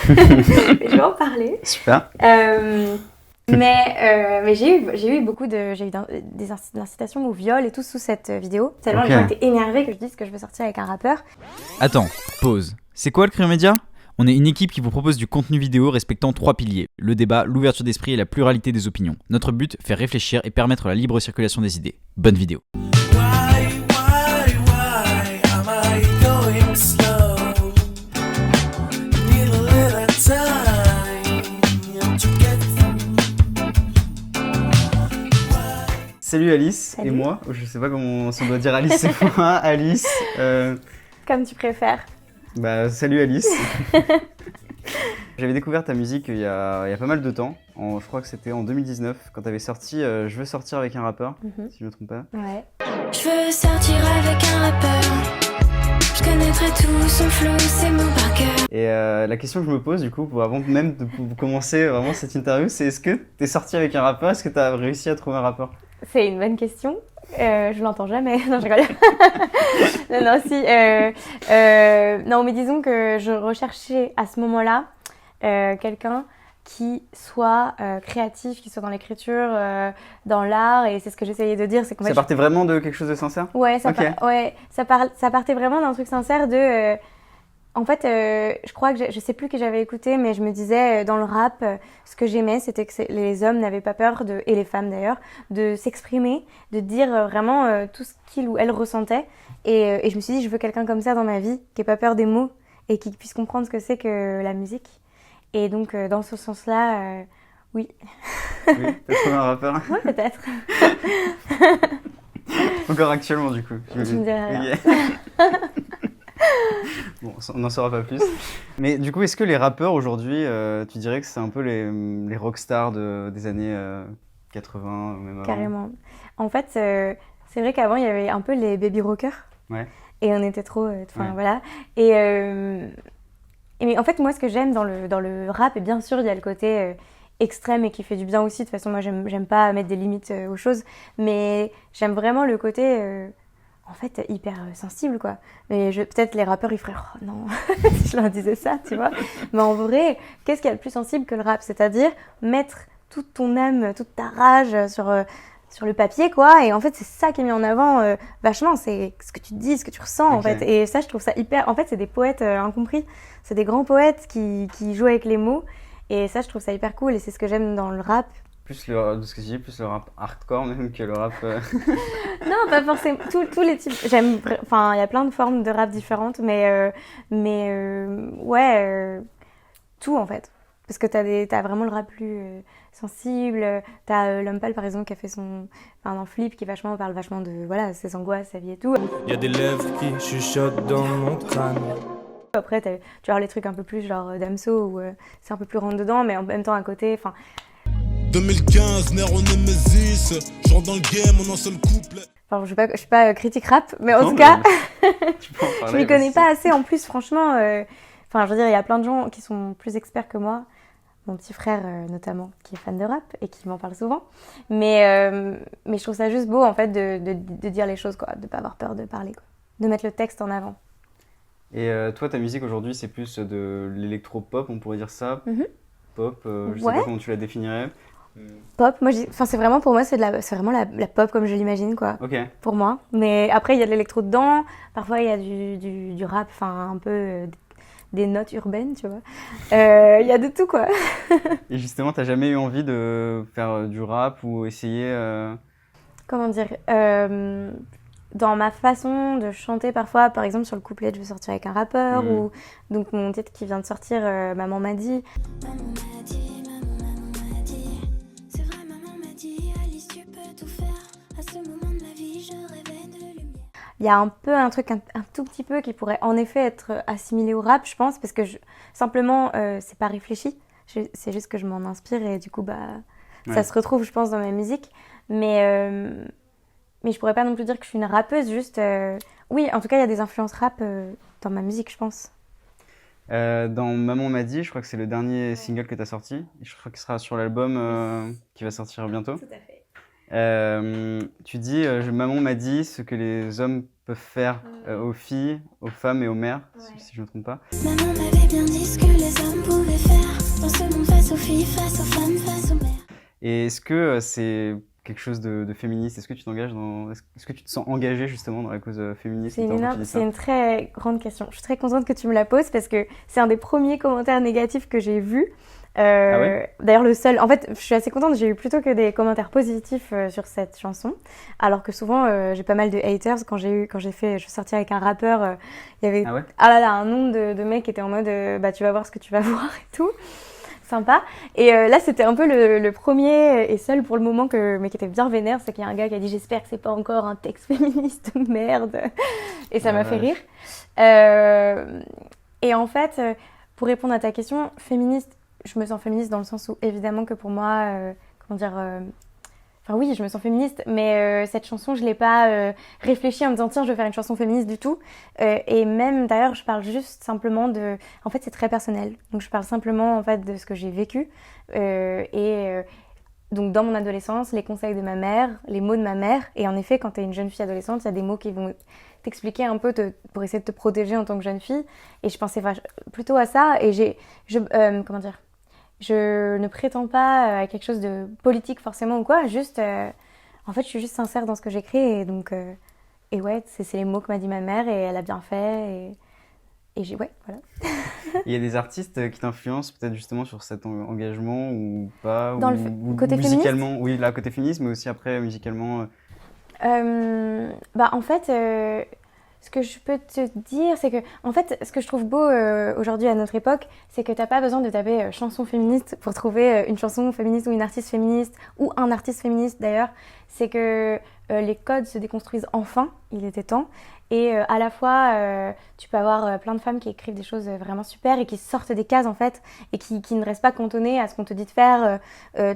Je vais en parler. Super. Mais j'ai eu beaucoup de incitations au viol et tout sous cette vidéo. Tellement les gens étaient énervés que je dise que je veux sortir avec un rappeur. Attends, pause. C'est quoi le Cryo Média ? On est une équipe qui vous propose du contenu vidéo respectant 3 piliers. Le débat, l'ouverture d'esprit et la pluralité des opinions. Notre but, faire réfléchir et permettre la libre circulation des idées. Bonne vidéo. Salut Alice. Salut. Et moi, je sais pas comment on doit dire Alice et moi, Alice. Comme tu préfères. Salut Alice. J'avais découvert ta musique il y a pas mal de temps, je crois que c'était en 2019, quand tu avais sorti Je veux sortir avec un rappeur, si je me trompe pas. Ouais. Je veux sortir avec un rappeur, je connaîtrai tout son flow, ses mots par cœur. Et la question que je me pose du coup, avant même de commencer vraiment cette interview, c'est est-ce que t'es sorti avec un rappeur, est-ce que t'as réussi à trouver un rappeur? C'est une bonne question. Je l'entends jamais. Non, je rigole. non, si. Non, mais disons que je recherchais à ce moment-là quelqu'un qui soit créatif, qui soit dans l'écriture, dans l'art, et c'est ce que j'essayais de dire. C'est qu'en fait, ça partait vraiment de quelque chose de sincère? Ouais, Ok. ça partait vraiment d'un truc sincère de... En fait, je crois que je sais plus qui j'avais écouté, mais je me disais dans le rap, ce que j'aimais, c'était que les hommes n'avaient pas peur et les femmes d'ailleurs, de s'exprimer, de dire vraiment tout ce qu'ils ou elles ressentaient. Et je me suis dit, je veux quelqu'un comme ça dans ma vie, qui ait pas peur des mots et qui puisse comprendre ce que c'est que la musique. Et donc, dans ce sens-là, oui. Oui, t'as trouvé un rappeur? Ouais, peut-être. Encore actuellement du coup. Je me dirais rien. Ok. Bon, on n'en saura pas plus. Mais du coup, est-ce que les rappeurs aujourd'hui, tu dirais que c'est un peu les rockstars des années 80 ou même avant? Carrément. En fait, c'est vrai qu'avant, il y avait un peu les baby rockers. Ouais. Et on était trop... Ouais. voilà. Mais en fait, moi, ce que j'aime dans le rap, et bien sûr, il y a le côté extrême et qui fait du bien aussi. De toute façon, moi, j'aime pas mettre des limites aux choses. Mais j'aime vraiment le côté... en fait, hyper sensible, quoi. Mais peut-être les rappeurs, ils feraient « Oh non, si je leur disais ça, tu vois ?» Mais en vrai, qu'est-ce qu'il y a de plus sensible que le rap? C'est-à-dire mettre toute ton âme, toute ta rage sur le papier, quoi. Et en fait, c'est ça qui est mis en avant vachement. C'est ce que tu te dis, ce que tu ressens, en fait. Et ça, je trouve ça hyper... En fait, c'est des poètes incompris. C'est des grands poètes qui jouent avec les mots. Et ça, je trouve ça hyper cool. Et c'est ce que j'aime dans le rap. Plus de ce que je dis, plus le rap hardcore même que le rap... Non, pas forcément. Tous les types. Enfin, il y a plein de formes de rap différentes, mais ouais, tout en fait. Parce que t'as vraiment le rap plus sensible. T'as L'Homme Pâle par exemple qui a fait dans Flip qui parle vachement de ses angoisses, sa vie et tout. Il y a des lèvres qui chuchotent dans mon crâne. Après, tu vas avoir les trucs un peu plus genre Damso où c'est un peu plus rentre dedans, mais en même temps à côté. 2015, Nero Nemesis, je rentre dans le game en un seul couple. Enfin, je suis pas critique rap, mais en tout cas, tu peux en parler, je m'y connais pas assez en plus, franchement. Enfin, je veux dire, il y a plein de gens qui sont plus experts que moi. Mon petit frère, notamment, qui est fan de rap et qui m'en parle souvent. Mais je trouve ça juste beau, en fait, de dire les choses, quoi. De pas avoir peur de parler, quoi. De mettre le texte en avant. Et toi, ta musique aujourd'hui, c'est plus de l'électro-pop, on pourrait dire ça. Pop, je sais Ouais. pas comment tu la définirais. Pop, moi, c'est vraiment pour moi, c'est vraiment la pop comme je l'imagine, quoi. Ok. Pour moi. Mais après, il y a de l'électro dedans. Parfois, il y a du rap, enfin, un peu des notes urbaines, tu vois. Il y a de tout, quoi. Et justement, t'as jamais eu envie de faire du rap ou essayer Comment dire dans ma façon de chanter parfois, par exemple sur le couplet je veux sortir avec un rappeur, ou donc mon titre qui vient de sortir, Maman m'a dit. Maman m'a dit, c'est vrai maman m'a dit, Alice tu peux tout faire, à ce moment de ma vie je rêvais de lumière. Il y a un peu un truc un tout petit peu qui pourrait en effet être assimilé au rap, je pense, parce que simplement c'est pas réfléchi, c'est juste que je m'en inspire et du coup ça se retrouve je pense dans ma musique, mais je pourrais pas non plus dire que je suis une rappeuse, juste... Oui, en tout cas, il y a des influences rap dans ma musique, je pense. Dans Maman m'a dit, je crois que c'est le dernier single que tu as sorti. Et je crois qu'il sera sur l'album qui va sortir bientôt. Tout à fait. Tu dis Maman m'a dit ce que les hommes peuvent faire aux filles, aux femmes et aux mères, si je ne me trompe pas. Maman m'avait bien dit ce que les hommes Et est-ce que c'est quelque chose de féministe? Est-ce que tu t'engages est-ce que tu te sens engagée justement dans la cause féministe C'est notamment quand tu dis ça? c'est une très grande question. Je suis très contente que tu me la poses parce que c'est un des premiers commentaires négatifs que j'ai vus. Ah ouais? D'ailleurs, le seul. En fait, je suis assez contente. J'ai eu plutôt que des commentaires positifs sur cette chanson, alors que souvent j'ai pas mal de haters quand je suis sortie avec un rappeur. Il y avait Ah ouais? là là un nombre de mecs qui étaient en mode bah tu vas voir ce que tu vas voir et tout. Sympa. Et là, c'était un peu le premier et seul pour le moment mais qui était bien vénère, c'est qu'il y a un gars qui a dit j'espère que c'est pas encore un texte féministe de merde. Et ça m'a fait rire. Et en fait, pour répondre à ta question, féministe, je me sens féministe dans le sens où évidemment que pour moi, comment dire, enfin oui, je me sens féministe, mais cette chanson, je l'ai pas réfléchie en me disant tiens, je vais faire une chanson féministe du tout. Et même d'ailleurs, je parle juste simplement de, en fait, c'est très personnel. Donc je parle simplement en fait de ce que j'ai vécu donc dans mon adolescence, les conseils de ma mère, les mots de ma mère. Et en effet, quand tu es une jeune fille adolescente, il y a des mots qui vont t'expliquer un peu pour essayer de te protéger en tant que jeune fille. Et je pensais plutôt à ça. Et comment dire, je ne prétends pas à quelque chose de politique forcément ou quoi. Juste, en fait, je suis juste sincère dans ce que j'écris. Et donc, et ouais, c'est les mots que m'a dit ma mère et elle a bien fait. Ouais, voilà. Il y a des artistes qui t'influencent peut-être justement sur cet engagement ou pas, Dans ou côté musicalement, oui, là, côté féministe, mais aussi après musicalement. Bah en fait, ce que je peux te dire, c'est que en fait, ce que je trouve beau aujourd'hui à notre époque, c'est que t'as pas besoin de taper chanson féministe pour trouver une chanson féministe ou une artiste féministe ou un artiste féministe d'ailleurs. C'est que les codes se déconstruisent enfin, il était temps. Et à la fois, tu peux avoir plein de femmes qui écrivent des choses vraiment super et qui sortent des cases en fait et qui ne restent pas cantonnées à ce qu'on te dit de faire,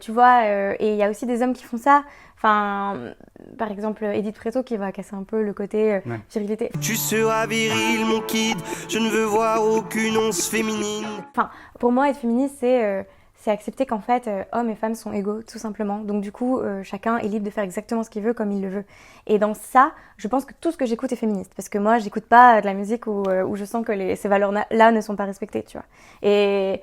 tu vois. Et il y a aussi des hommes qui font ça. Enfin, par exemple, Edith Preto qui va casser un peu le côté virilité. Tu seras viril, mon kid, je ne veux voir aucune once féminine. Enfin, pour moi, être féministe, c'est accepter qu'en fait, hommes et femmes sont égaux, tout simplement. Donc du coup, chacun est libre de faire exactement ce qu'il veut, comme il le veut. Et dans ça, je pense que tout ce que j'écoute est féministe. Parce que moi, j'écoute pas de la musique où je sens que ces valeurs-là ne sont pas respectées, tu vois. Et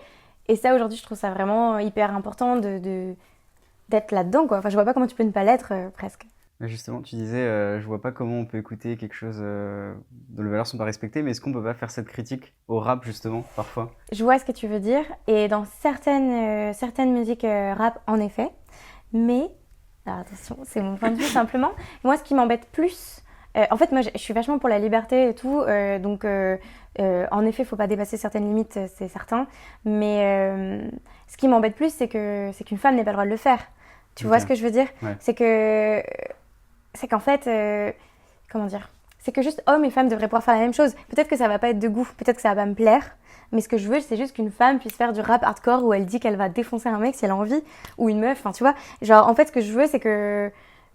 ça, aujourd'hui, je trouve ça vraiment hyper important d'être là-dedans, quoi. Enfin, je vois pas comment tu peux ne pas l'être, presque. Justement, tu disais, je vois pas comment on peut écouter quelque chose dont les valeurs sont pas respectées, mais est-ce qu'on peut pas faire cette critique au rap, justement, parfois? Je vois ce que tu veux dire, et dans certaines musiques rap, en effet, mais, alors attention, c'est mon point de vue simplement, moi ce qui m'embête plus, en fait moi je suis vachement pour la liberté et tout, donc en effet faut pas dépasser certaines limites, c'est certain, mais ce qui m'embête plus c'est qu'une femme n'ait pas le droit de le faire. Tu vois ce que je veux dire? Ouais. C'est qu'en fait, comment dire? C'est que juste hommes et femmes devraient pouvoir faire la même chose. Peut-être que ça va pas être de goût, peut-être que ça va pas me plaire, mais ce que je veux, c'est juste qu'une femme puisse faire du rap hardcore où elle dit qu'elle va défoncer un mec si elle a envie, ou une meuf, enfin tu vois. Genre, en fait, ce que je veux, c'est que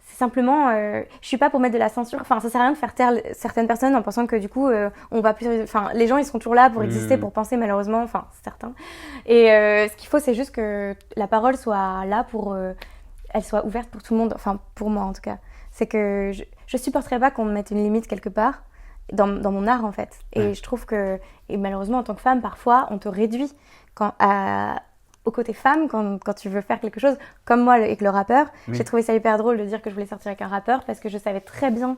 c'est simplement, je suis pas pour mettre de la censure. Enfin, ça sert à rien de faire taire certaines personnes en pensant que du coup, on va plus. Enfin, les gens, ils seront toujours là pour exister, pour penser malheureusement. Enfin, c'est certain. Et ce qu'il faut, c'est juste que la parole soit là pour, elle soit ouverte pour tout le monde. Enfin, pour moi en tout cas. C'est que je supporterais pas qu'on me mette une limite quelque part dans mon art en fait. Et je trouve que, et malheureusement en tant que femme, parfois on te réduit au côté femme quand tu veux faire quelque chose, comme moi avec le rappeur. Oui. J'ai trouvé ça hyper drôle de dire que je voulais sortir avec un rappeur parce que je savais très bien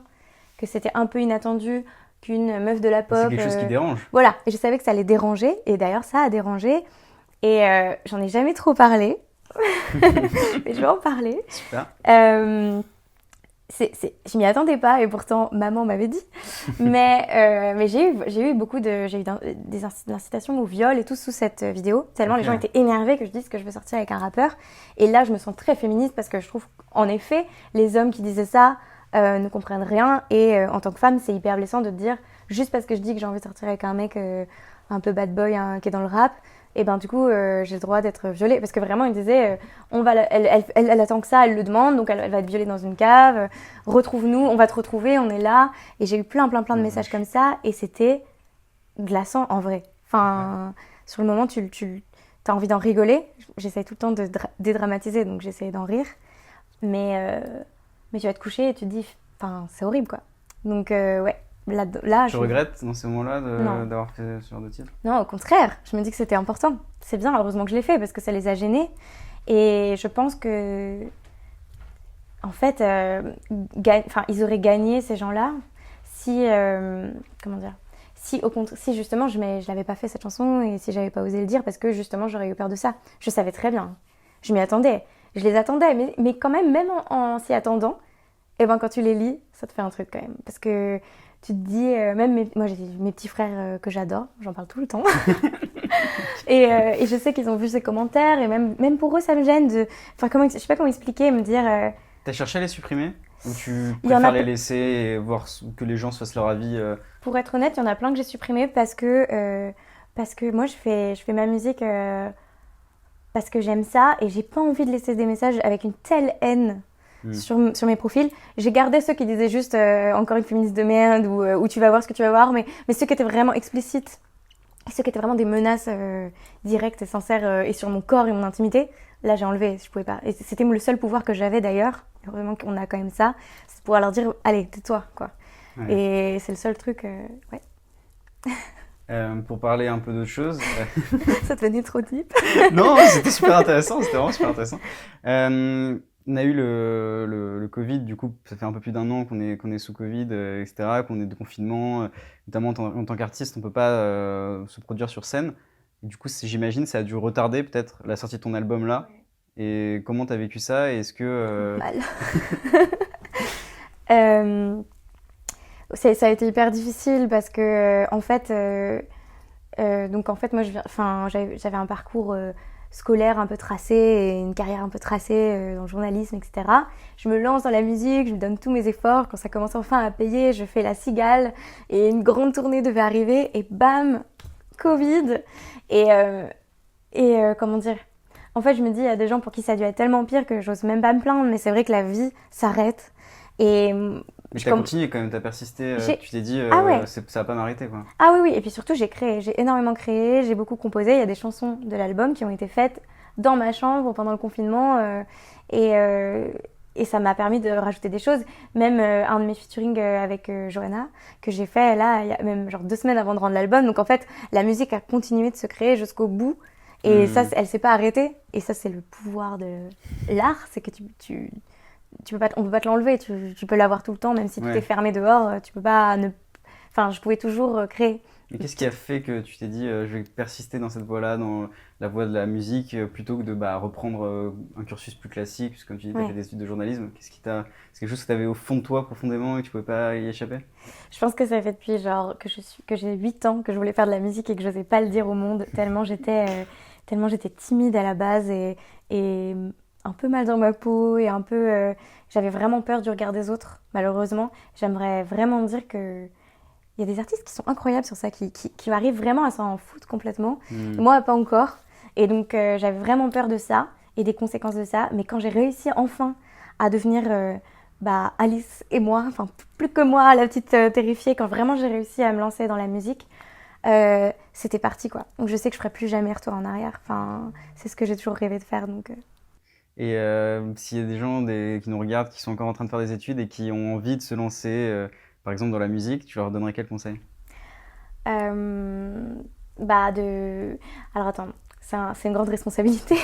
que c'était un peu inattendu qu'une meuf de la pop... C'est quelque chose qui dérange. Voilà, et je savais que ça allait déranger, et d'ailleurs ça a dérangé, et j'en ai jamais trop parlé, mais je vais en parler. Super. Je m'y attendais pas et pourtant maman m'avait dit. Mais j'ai eu beaucoup des incitations au viol et tout sous cette vidéo. Tellement les gens étaient énervés que je dise que je veux sortir avec un rappeur. Et là, je me sens très féministe parce que je trouve qu'en effet, les hommes qui disaient ça ne comprennent rien. Et en tant que femme, c'est hyper blessant de te dire, juste parce que je dis que j'ai envie de sortir avec un mec un peu bad boy qui est dans le rap, et ben du coup j'ai le droit d'être violée parce que vraiment il disait elle attend que ça, elle le demande, donc elle va être violée dans une cave, retrouve-nous, on va te retrouver, on est là. Et j'ai eu plein de messages comme ça et c'était glaçant en vrai. Enfin sur le moment tu as envie d'en rigoler, j'essaie tout le temps de dédramatiser, donc j'essaie d'en rire, mais tu vas te coucher et tu te dis enfin c'est horrible quoi. Donc ouais. Là, tu regrettes dans ces moments-là d'avoir fait ce genre de titre? Non, au contraire. Je me dis que c'était important. C'est bien, heureusement que je l'ai fait parce que ça les a gênés. Et je pense que, en fait, ils auraient gagné ces gens-là si, comment dire, si justement je n'avais pas fait cette chanson et si j'avais pas osé le dire parce que justement j'aurais eu peur de ça. Je savais très bien, je m'y attendais, je les attendais, mais quand même en s'y attendant, et ben quand tu les lis, ça te fait un truc quand même. Parce que tu te dis, moi j'ai mes petits frères que j'adore, j'en parle tout le temps. et je sais qu'ils ont vu ces commentaires et même pour eux ça me gêne de... Enfin, je sais pas comment expliquer, me dire... T'as cherché à les supprimer? Ou tu Il y en préfères a- les laisser et voir que les gens se fassent leur avis Pour être honnête, il y en a plein que j'ai supprimés parce que moi je fais ma musique parce que j'aime ça et j'ai pas envie de laisser des messages avec une telle haine sur mes profils. J'ai gardé ceux qui disaient juste encore une féministe de merde ou tu vas voir ce que tu vas voir, mais ceux qui étaient vraiment explicites, ceux qui étaient vraiment des menaces directes et sincères et sur mon corps et mon intimité, là j'ai enlevé, je pouvais pas. Et c'était le seul pouvoir que j'avais d'ailleurs, heureusement qu'on a quand même ça, c'est de pouvoir leur dire allez tais-toi quoi. Ouais. Et c'est le seul truc, ouais. Pour parler un peu d'autre chose. Ça devenait trop deep. Non, c'était super intéressant, c'était vraiment super intéressant. On a eu le Covid, du coup, ça fait un peu plus d'1 an qu'on est sous Covid, etc., qu'on est de confinement, notamment en tant qu'artiste, on peut pas se produire sur scène. Du coup, j'imagine, ça a dû retarder peut-être la sortie de ton album là. Et comment t'as vécu ça? Et est-ce que... Mal. Ça a été hyper difficile parce que en fait moi j'avais un parcours scolaire un peu tracé et une carrière un peu tracée dans le journalisme, etc. Je me lance dans la musique, je me donne tous mes efforts. Quand ça commence enfin à payer, je fais la cigale et une grande tournée devait arriver et bam, Covid. Et comment dire, en fait je me dis il y a des gens pour qui ça a dû être tellement pire que j'ose même pas me plaindre, mais c'est vrai que la vie s'arrête. Et Mais t'as continué quand même, t'as persisté, tu t'es dit, Ah ouais. ça va pas m'arrêter quoi. Ah oui, et puis surtout j'ai énormément créé, j'ai beaucoup composé, il y a des chansons de l'album qui ont été faites dans ma chambre pendant le confinement et ça m'a permis de rajouter des choses, même un de mes featuring avec Johanna que j'ai fait là, il y a même genre 2 semaines avant de rendre l'album, donc en fait la musique a continué de se créer jusqu'au bout et ça elle s'est pas arrêtée et ça c'est le pouvoir de l'art, c'est que tu peux pas, on peut pas te l'enlever, tu peux l'avoir tout le temps, même si tout est fermé dehors, tu peux pas Enfin, je pouvais toujours créer. Mais qu'est-ce qui a fait que tu t'es dit, je vais persister dans cette voie-là, dans la voie de la musique, plutôt que de reprendre un cursus plus classique, puisque comme tu dis, tu as fait des études de journalisme. C'est quelque chose que tu avais au fond de toi, profondément, et que tu pouvais pas y échapper? Je pense que ça fait depuis genre que j'ai 8 ans que je voulais faire de la musique et que j'osais pas le dire au monde, tellement j'étais timide à la base et un peu mal dans ma peau et un peu j'avais vraiment peur du regard des autres, malheureusement. J'aimerais vraiment dire que il y a des artistes qui sont incroyables sur ça, qui arrivent vraiment à s'en foutre complètement. Moi, pas encore. Et donc, j'avais vraiment peur de ça et des conséquences de ça. Mais quand j'ai réussi enfin à devenir Alice et moi, enfin plus que moi, la petite terrifiée, quand vraiment j'ai réussi à me lancer dans la musique, c'était parti quoi. Donc je sais que je ferai plus jamais retour en arrière. Enfin, c'est ce que j'ai toujours rêvé de faire. Donc. Et s'il y a des gens qui nous regardent, qui sont encore en train de faire des études et qui ont envie de se lancer, par exemple dans la musique, tu leur donnerais quel conseil? Alors attends, c'est une grande responsabilité.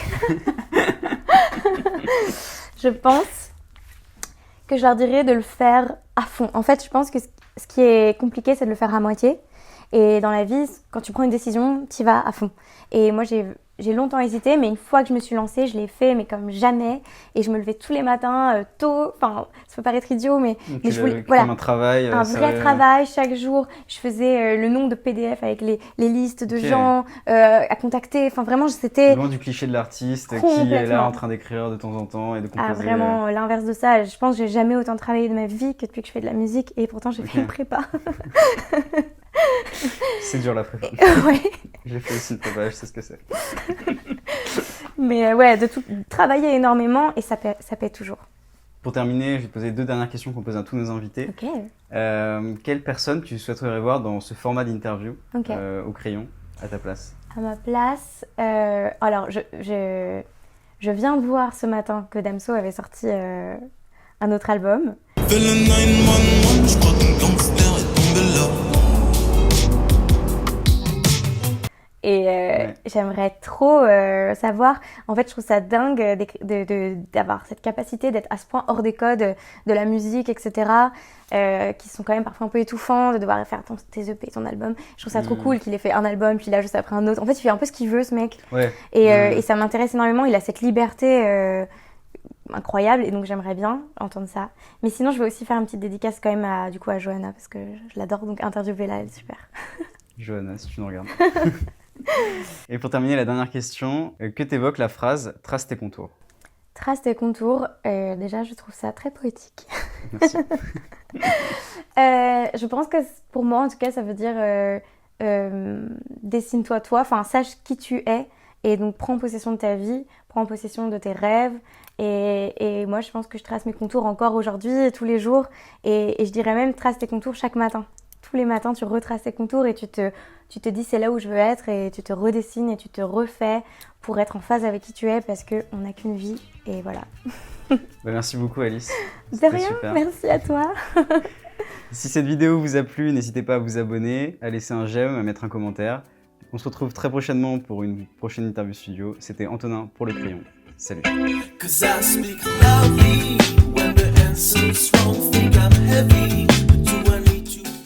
Je pense que je leur dirais de le faire à fond. En fait, je pense que ce qui est compliqué, c'est de le faire à moitié. Et dans la vie, quand tu prends une décision, tu y vas à fond. Et moi, j'ai longtemps hésité, mais une fois que je me suis lancée, je l'ai fait, mais comme jamais. Et je me levais tous les matins, tôt. Enfin, ça peut paraître idiot, mais je voulais... Voilà. Comme un travail. Un vrai travail chaque jour. Je faisais le nombre de PDF avec les listes de gens à contacter. Enfin, vraiment, c'était... Loin du cliché de l'artiste qui est là en train d'écrire de temps en temps et de composer. Ah, vraiment, l'inverse de ça. Je pense que j'ai jamais autant travaillé de ma vie que depuis que je fais de la musique. Et pourtant, j'ai fait une prépa. C'est dur la prépa. Ouais. J'ai fait aussi une prépa, je sais ce que c'est. Mais ouais, de travailler énormément et ça paie toujours. Pour terminer, je vais te poser 2 dernières questions qu'on pose à tous nos invités. Ok. Quelle personne tu souhaiterais voir dans ce format d'interview au crayon, à ta place? À ma place, alors je viens de voir ce matin que Damso avait sorti un autre album. Fais le 911, je crois qu'un gangster est tombé là. Et j'aimerais trop savoir. En fait, je trouve ça dingue d'avoir cette capacité d'être à ce point hors des codes de la musique, etc. Qui sont quand même parfois un peu étouffants, de devoir faire tes EP, ton album. Je trouve ça trop cool qu'il ait fait un album, puis là, juste après un autre. En fait, il fait un peu ce qu'il veut, ce mec. Ouais. Et ça m'intéresse énormément. Il a cette liberté incroyable, et donc j'aimerais bien entendre ça. Mais sinon, je vais aussi faire une petite dédicace quand même à Johanna, parce que je l'adore, donc interviewez-la, elle est super. Johanna, si tu nous regardes. Et pour terminer, la dernière question, que t'évoque la phrase « trace tes contours ». Trace tes contours, déjà je trouve ça très poétique. Merci. Je pense que pour moi, en tout cas, ça veut dire dessine-toi toi, enfin sache qui tu es, et donc prends possession de ta vie, prends possession de tes rêves. Et moi, je pense que je trace mes contours encore aujourd'hui, tous les jours, et je dirais même trace tes contours chaque matin. Tous les matins, tu retraces tes contours et tu te dis c'est là où je veux être, et tu te redessines et tu te refais pour être en phase avec qui tu es, parce qu'on n'a qu'une vie, et voilà. Merci beaucoup Alice. De C'était rien, super. merci à toi. Si cette vidéo vous a plu, n'hésitez pas à vous abonner, à laisser un j'aime, à mettre un commentaire. On se retrouve très prochainement pour une prochaine interview studio. C'était Antonin pour Le Crayon. Salut. Cause I speak loudly when the answer's wrong, think I'm heavy.